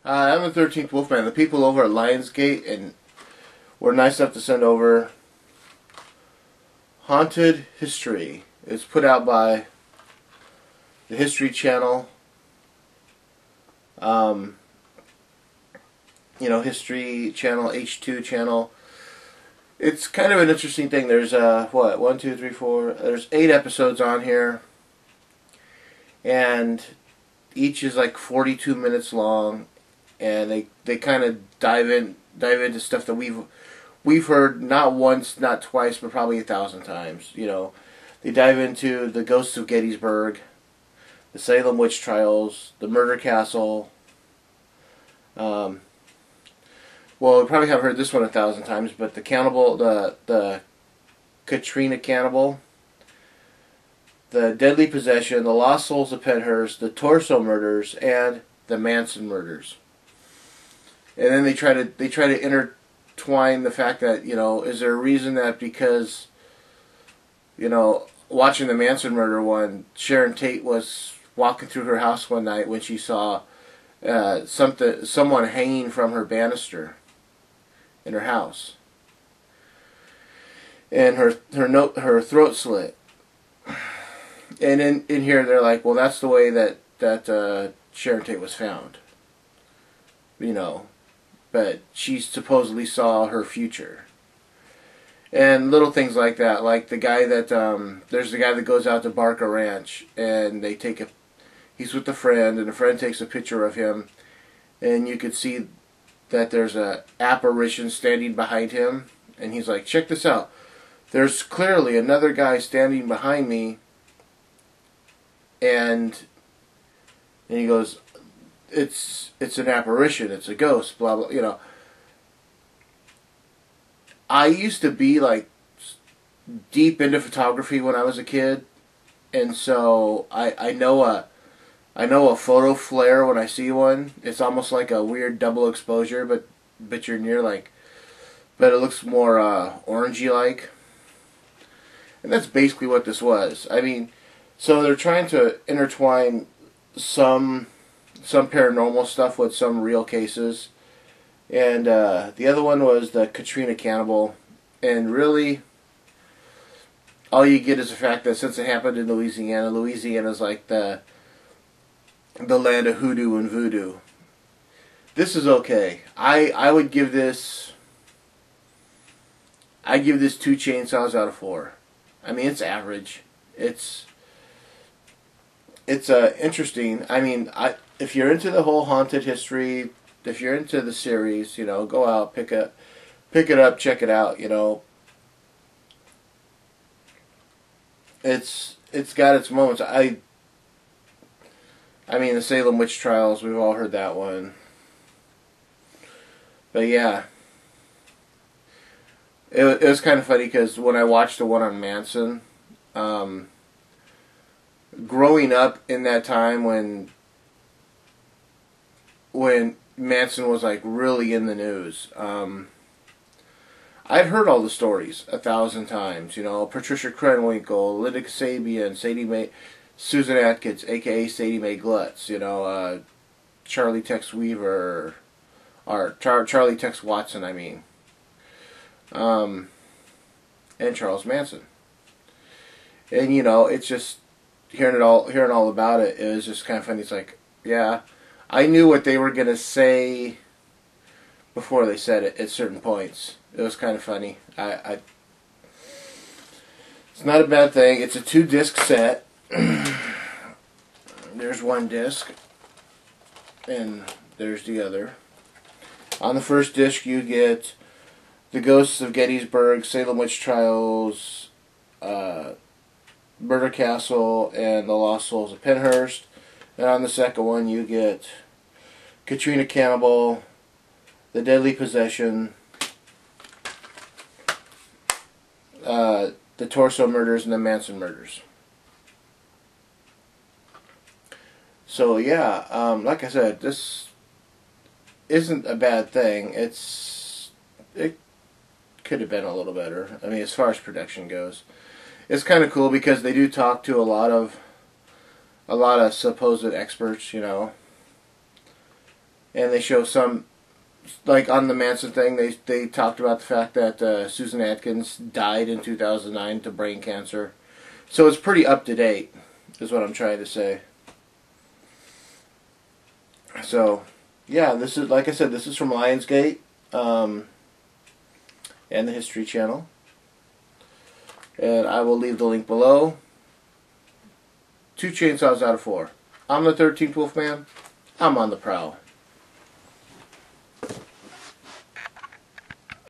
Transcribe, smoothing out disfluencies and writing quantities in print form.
I'm the 13th Wolfman. The people over at Lionsgate and were nice enough to send over Haunted History. It's put out by the History Channel. History Channel, H2 Channel. It's kind of an interesting thing. There's, 1, 2, 3, 4, there's 8 episodes on here. And each is like 42 minutes long. And they kind of dive into stuff that we've heard not once, not twice, but probably 1,000 times. They dive into the ghosts of Gettysburg, the Salem Witch Trials, the murder castle. Well, we probably haven't heard this one 1,000 times, but the cannibal, the Katrina Cannibal, the deadly possession, the lost souls of Penhurst, the torso murders, and the Manson murders. And then they try to intertwine the fact that, is there a reason that because, watching the Manson murder one, Sharon Tate was walking through her house one night when she saw someone hanging from her banister in her house, and her throat slit. And in here they're like, well, that's the way that Sharon Tate was found. But she supposedly saw her future. And little things like that, like the guy that there's the guy that goes out to Barker Ranch, and he's with a friend, and a friend takes a picture of him, and you could see that there's a apparition standing behind him, and he's like, check this out. There's clearly another guy standing behind me, and he goes, it's an apparition, it's a ghost, blah blah. I used to be like deep into photography when I was a kid, and so I know a photo flare when I see one. It's almost like a weird double exposure, but you're near but it looks more orangey like. And that's basically what this was. I mean, so they're trying to intertwine some paranormal stuff with some real cases. And the other one was the Katrina Cannibal. And really, all you get is the fact that since it happened in Louisiana's like the land of hoodoo and voodoo. This is okay. I would give this... I give this 2 chainsaws out of 4. I mean, it's average. It's interesting. I mean, if you're into the whole haunted history, if you're into the series, go out, pick it up, check it out. It's got its moments. I mean, the Salem Witch Trials, we've all heard that one. But yeah, it was kind of funny because when I watched the one on Manson, growing up in that time when Manson was like really in the news, I'd heard all the stories 1,000 times. Patricia Krenwinkel, Linda Kasabian, Sadie Mae, Susan Atkins, aka Sadie Mae Glutz, Charlie Tex Weaver, or Charlie Tex Watson, I mean, and Charles Manson. And it's just hearing all about it. It was just kind of funny. It's like, yeah, I knew what they were gonna say before they said it at certain points. It was kind of funny. It's not a bad thing. It's a 2-disc set. There's one disc, and there's the other. On the first disc, you get the Ghosts of Gettysburg, Salem Witch Trials, Murder Castle, and the Lost Souls of Penhurst. And on the second one, you get Katrina Cannibal, the Deadly Possession, the Torso Murders, and the Manson Murders. So yeah, like I said, this isn't a bad thing. It could have been a little better. I mean, as far as production goes, it's kind of cool because they do talk to a lot of supposed experts, and they show some, like on the Manson thing, they talked about the fact that Susan Atkins died in 2009 to brain cancer. So it's pretty up to date, is what I'm trying to say. So, yeah, this is, like I said, this is from Lionsgate and the History Channel. And I will leave the link below. 2 chainsaws out of 4. I'm the 13th Wolfman. I'm on the prowl.